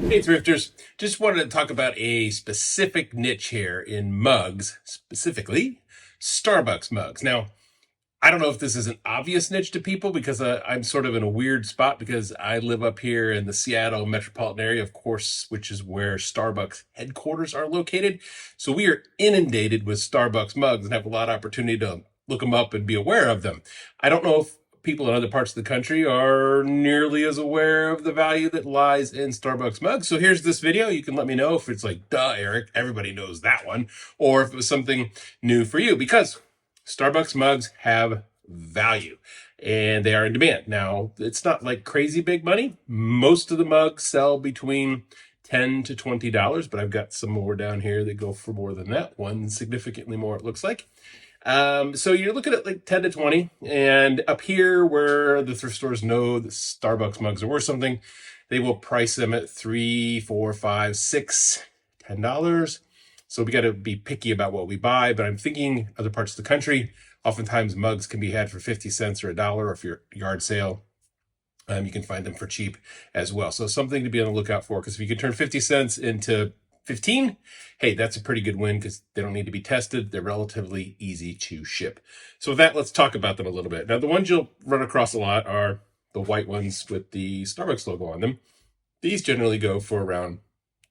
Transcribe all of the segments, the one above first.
Hey thrifters, just wanted to talk about a specific niche here in mugs, specifically Starbucks mugs. Now, I don't know if this is an obvious niche to people because I'm sort of in a weird spot because I live up here in the Seattle metropolitan area, of course, which is where Starbucks headquarters are located. So we are inundated with Starbucks mugs and have a lot of opportunity to look them up and be aware of them. I don't know if people in other parts of the country are nearly as aware of the value that lies in Starbucks mugs. So here's this video. You can let me know if it's like, duh, Eric, everybody knows that one, or if it was something new for you, because Starbucks mugs have value and they are in demand. Now, it's not like crazy big money. Most of the mugs sell between $10 to $20, but I've got some more down here that go for more than that. One significantly more, it looks like. So you're looking at like 10 to 20, and up here where the thrift stores know that Starbucks mugs are worth something, they will price them at $3, $4, $5, $6, $10. So we got to be picky about what we buy, but I'm thinking other parts of the country, oftentimes mugs can be had for 50 cents or $1, or if you're yard sale, you can find them for cheap as well. So something to be on the lookout for, because if you can turn 50 cents into 15, hey, that's a pretty good win because they don't need to be tested. They're relatively easy to ship. So with that, let's talk about them a little bit. Now, the ones you'll run across a lot are the white ones with the Starbucks logo on them. These generally go for around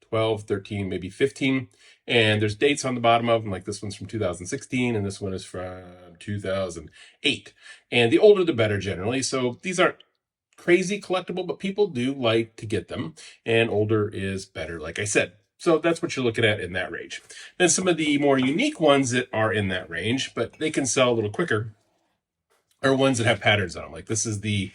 12, 13, maybe 15. And there's dates on the bottom of them, like this one's from 2016, and this one is from 2008. And the older, the better generally. So these aren't crazy collectible, but people do like to get them. And older is better, like I said. So that's what you're looking at in that range. Then some of the more unique ones that are in that range, but they can sell a little quicker, are ones that have patterns on them. Like this is the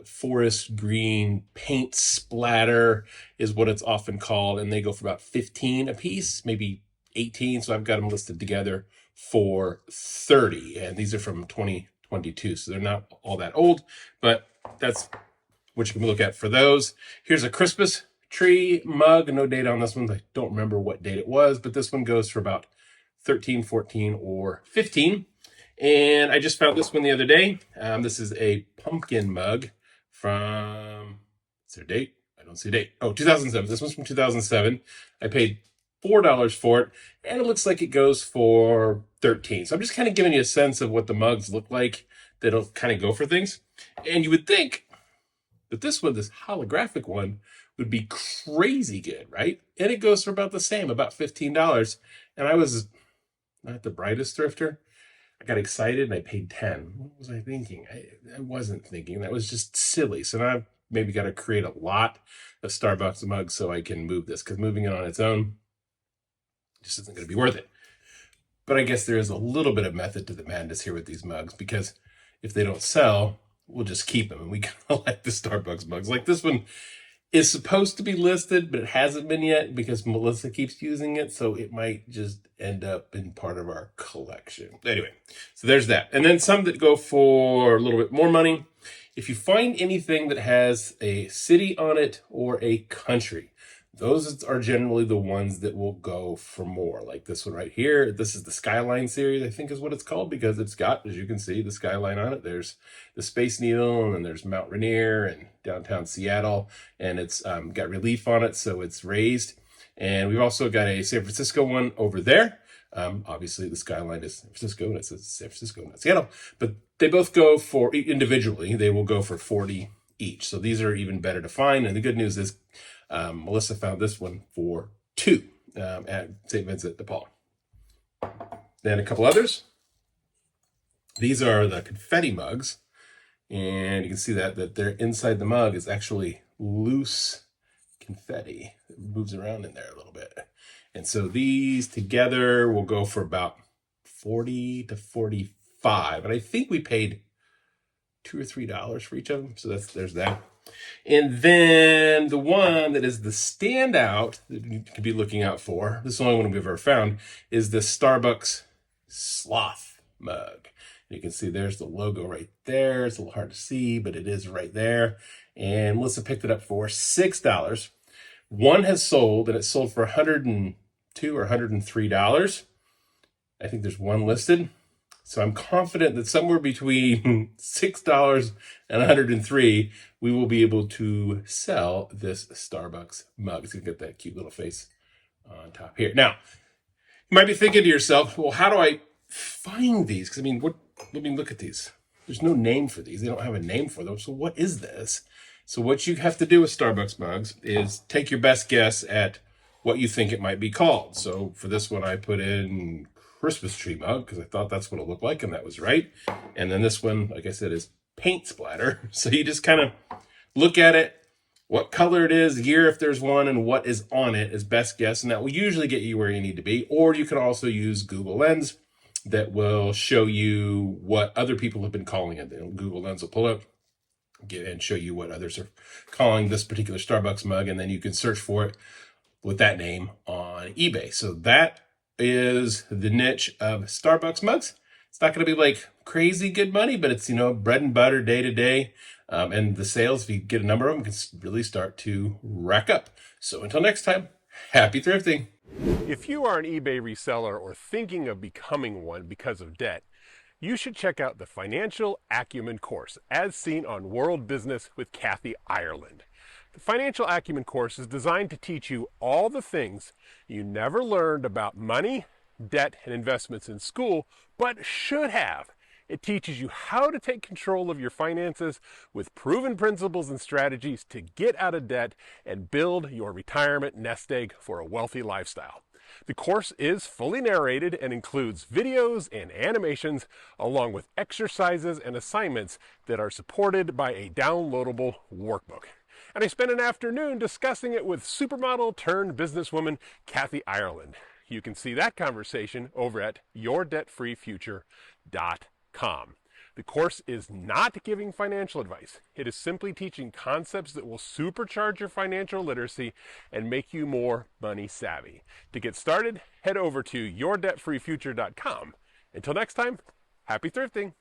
forest green paint splatter is what it's often called, and they go for about 15 a piece, maybe 18. So I've got them listed together for 30, and these are from 2022, so they're not all that old, but that's what you can look at for those. Here's a Christmas tree mug. No date on this one. I don't remember what date it was, but this one goes for about 13, 14, or 15. And I just found this one the other day. This is a pumpkin mug from, is there a date? I don't see a date. Oh, 2007. This one's from 2007. I paid $4 for it, and it looks like it goes for 13. So I'm just kind of giving you a sense of what the mugs look like that'll kind of go for things. And you would think that this one, this holographic one, would be crazy good, right? And it goes for about the same, about $15. And I was not the brightest thrifter. I got excited and I paid 10. What was I thinking? I wasn't thinking. That was just silly. So now I've maybe got to create a lot of Starbucks mugs so I can move this, because moving it on its own just isn't going to be worth it. But I guess there is a little bit of method to the madness here with these mugs, because if they don't sell, we'll just keep them, and we kind of like the Starbucks mugs. Like this one is supposed to be listed, but it hasn't been yet because Melissa keeps using it, so it might just end up in part of our collection. Anyway, so there's that. And then some that go for a little bit more money. If you find anything that has a city on it or a country, those are generally the ones that will go for more. Like this one right here. This is the Skyline series, I think is what it's called, because it's got, as you can see, the skyline on it. There's the Space Needle, and then there's Mount Rainier and downtown Seattle, and it's got relief on it, so it's raised. And we've also got a San Francisco one over there. Obviously, the skyline is San Francisco, and it says San Francisco, not Seattle. But they both go for, individually, they will go for 40 each. So these are even better to find. And the good news is, Melissa found this one for $2 at St. Vincent de Paul. Then a couple others. These are the confetti mugs, and you can see that they're inside the mug is actually loose confetti. It moves around in there a little bit. And so these together will go for about 40 to 45. And I think we paid $2 or $3 for each of them. So there's that. And then the one that is the standout that you could be looking out for, this is the only one we've ever found, is the Starbucks Sloth mug. You can see there's the logo right there. It's a little hard to see, but it is right there. And Melissa picked it up for $6. One has sold, and it sold for $102 or $103. I think there's one listed. So I'm confident that somewhere between $6 and $103, we will be able to sell this Starbucks mug. It's gonna get that cute little face on top here. Now, you might be thinking to yourself, well, how do I find these? Because look at these. There's no name for these. They don't have a name for them. So what is this? So what you have to do with Starbucks mugs is take your best guess at what you think it might be called. So for this one, I put in Christmas tree mug because I thought that's what it looked like, and that was right. And then this one, like I said, is paint splatter. So you just kind of look at it, what color it is, year if there's one, and what is on it is best guess. And that will usually get you where you need to be. Or you can also use Google Lens that will show you what other people have been calling it. Google Lens will pull up and show you what others are calling this particular Starbucks mug, and then you can search for it with that name on eBay. So that is the niche of Starbucks mugs. It's not going to be like crazy good money, but it's, bread and butter day to day. And the sales, if you get a number of them, can really start to rack up. So until next time, happy thrifting. If you are an eBay reseller or thinking of becoming one because of debt, you should check out the Financial Acumen course, as seen on World Business with Kathy Ireland. The Financial Acumen course is designed to teach you all the things you never learned about money, debt, and investments in school, but should have. It teaches you how to take control of your finances with proven principles and strategies to get out of debt and build your retirement nest egg for a wealthy lifestyle. The course is fully narrated and includes videos and animations along with exercises and assignments that are supported by a downloadable workbook. And I spent an afternoon discussing it with supermodel turned businesswoman Kathy Ireland. You can see that conversation over at yourdebtfreefuture.com. The course is not giving financial advice. It is simply teaching concepts that will supercharge your financial literacy and make you more money savvy. To get started, head over to yourdebtfreefuture.com. Until next time, happy thrifting.